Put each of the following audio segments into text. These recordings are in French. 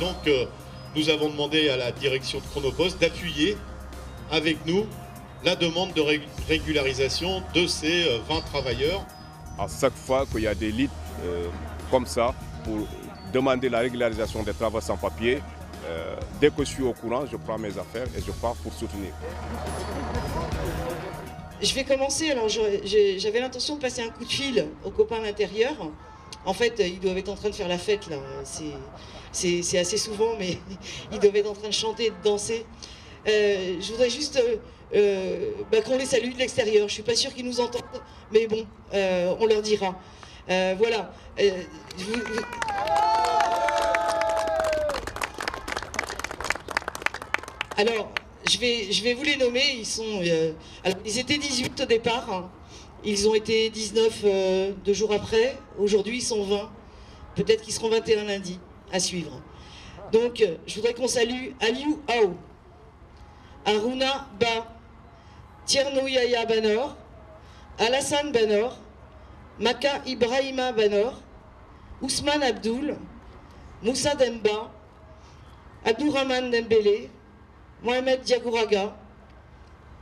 donc nous avons demandé à la direction de Chronopost d'appuyer avec nous la demande de régularisation de ces 20 travailleurs. À chaque fois qu'il y a des lits comme ça pour demander la régularisation des travailleurs sans papier, dès que je suis au courant, je prends mes affaires et je pars pour soutenir. Je vais commencer, alors j'avais l'intention de passer un coup de fil aux copains de l'intérieur. En fait, ils doivent être en train de faire la fête là, c'est assez souvent, mais ils doivent être en train de chanter et de danser. Je voudrais juste qu'on les salue de l'extérieur. Je ne suis pas sûre qu'ils nous entendent, mais bon, on leur dira. Voilà. Alors, je vais vous les nommer. Ils étaient 18 au départ. Hein. Ils ont été 19 2 jours après. Aujourd'hui, ils sont 20. Peut-être qu'ils seront 21 lundi à suivre. Donc, je voudrais qu'on salue Aliou Ao, Aruna Ba, Tierno Yaya Banor, Alassane Banor, Maka Ibrahima Banor, Ousmane Abdoul, Moussa Demba, Abdourahmane Dembélé, Mohamed Diagouraga,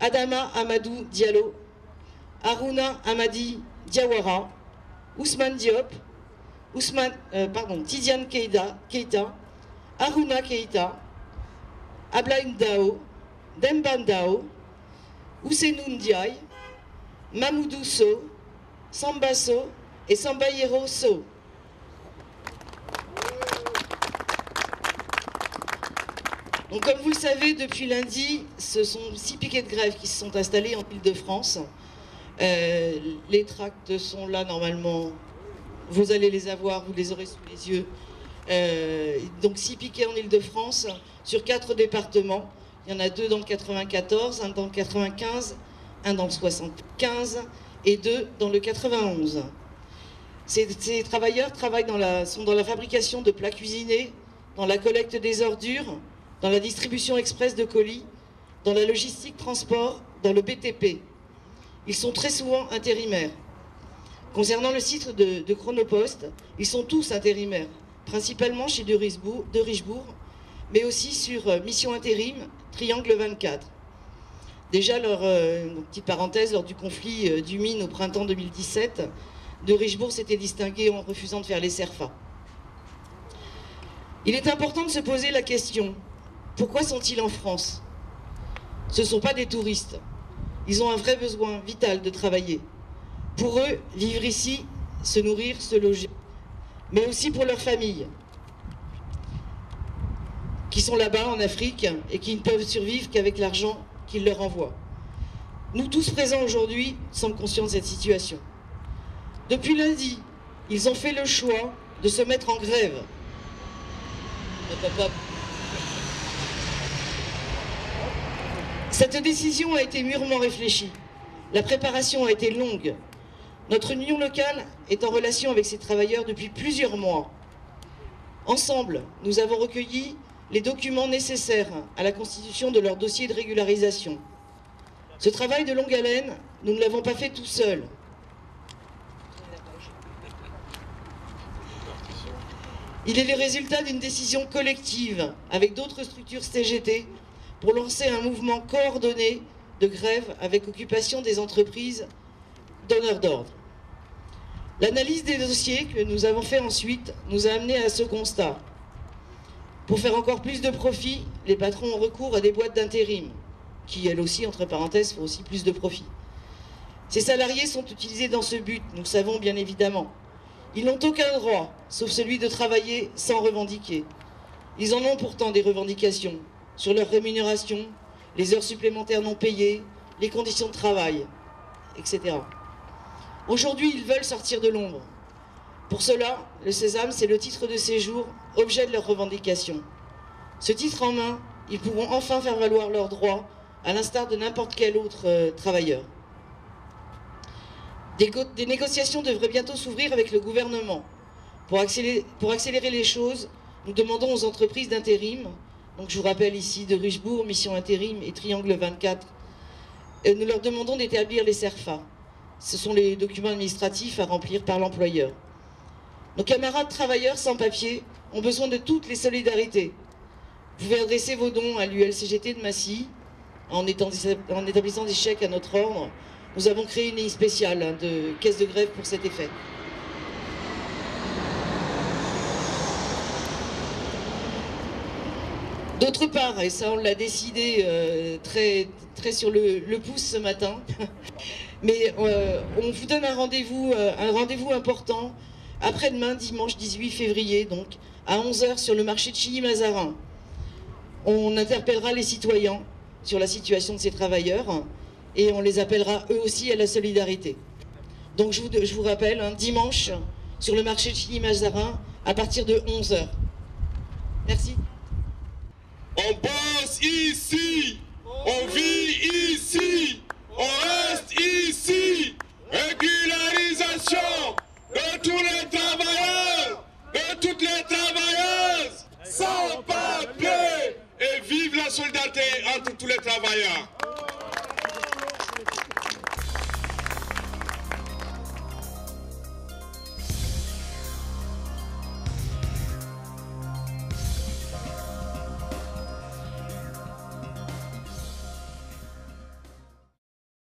Adama Amadou Diallo, Aruna Amadi Diawara, Ousmane Diop, Tidiane Keita, Aruna Keita, Ablaïm Dao, Demban Dao, Ousseinou Ndiaye, Mamoudou So, Samba So et Sambayero So. Donc, comme vous le savez, depuis lundi, ce sont 6 piquets de grève qui se sont installés en Île-de-France. Les tracts sont là normalement, vous allez les avoir, vous les aurez sous les yeux. Donc 6 piquets en Île-de-France sur 4 départements. Il y en a 2 dans le 94, 1 dans le 95, 1 dans le 75 et 2 dans le 91. Ces travailleurs sont dans la fabrication de plats cuisinés, dans la collecte des ordures, dans la distribution express de colis, dans la logistique transport, dans le BTP. Ils sont très souvent intérimaires. Concernant le site de Chronopost, ils sont tous intérimaires, principalement chez de Richebourg, mais aussi sur Mission Intérim, Triangle 24. Déjà, petite parenthèse, lors du conflit du Mine au printemps 2017, de Richebourg s'était distingué en refusant de faire les CERFA. Il est important de se poser la question, pourquoi sont-ils en France? Ce ne sont pas des touristes. Ils ont un vrai besoin vital de travailler. Pour eux, vivre ici, se nourrir, se loger, mais aussi pour leurs familles, qui sont là-bas en Afrique et qui ne peuvent survivre qu'avec l'argent qu'ils leur envoient. Nous tous présents aujourd'hui sommes conscients de cette situation. Depuis lundi, ils ont fait le choix de se mettre en grève. Cette décision a été mûrement réfléchie. La préparation a été longue. Notre union locale est en relation avec ces travailleurs depuis plusieurs mois. Ensemble, nous avons recueilli les documents nécessaires à la constitution de leur dossier de régularisation. Ce travail de longue haleine, nous ne l'avons pas fait tout seul. Il est le résultat d'une décision collective avec d'autres structures CGT pour lancer un mouvement coordonné de grève avec occupation des entreprises donneurs d'ordre. L'analyse des dossiers que nous avons fait ensuite nous a amené à ce constat. Pour faire encore plus de profit, les patrons ont recours à des boîtes d'intérim, qui elles aussi, entre parenthèses, font aussi plus de profit. Ces salariés sont utilisés dans ce but, nous le savons bien évidemment. Ils n'ont aucun droit, sauf celui de travailler sans revendiquer. Ils en ont pourtant des revendications sur leur rémunération, les heures supplémentaires non payées, les conditions de travail, etc. Aujourd'hui, ils veulent sortir de l'ombre. Pour cela, le sésame, c'est le titre de séjour, objet de leurs revendications. Ce titre en main, ils pourront enfin faire valoir leurs droits, à l'instar de n'importe quel autre travailleur. Des négociations devraient bientôt s'ouvrir avec le gouvernement. Pour accélérer les choses, nous demandons aux entreprises d'intérim, donc je vous rappelle ici de Richebourg, Mission Intérim et Triangle 24, nous leur demandons d'établir les CERFA. Ce sont les documents administratifs à remplir par l'employeur. Nos camarades travailleurs sans papier ont besoin de toutes les solidarités. Vous pouvez adresser vos dons à l'ULCGT de Massy en établissant des chèques à notre ordre. Nous avons créé une ligne spéciale de caisse de grève pour cet effet. D'autre part, et ça on l'a décidé très sur le pouce ce matin, mais on vous donne un rendez-vous important après-demain, dimanche 18 février, donc à 11h sur le marché de Chilly-Mazarin. On interpellera les citoyens sur la situation de ces travailleurs et on les appellera eux aussi à la solidarité. Donc je vous rappelle, dimanche sur le marché de Chilly-Mazarin à partir de 11h. Merci. On bosse ici, on vit ici, on reste ici. Régularisation de tous les travailleurs, de toutes les travailleuses, sans papier. Et vive la solidarité entre tous les travailleurs.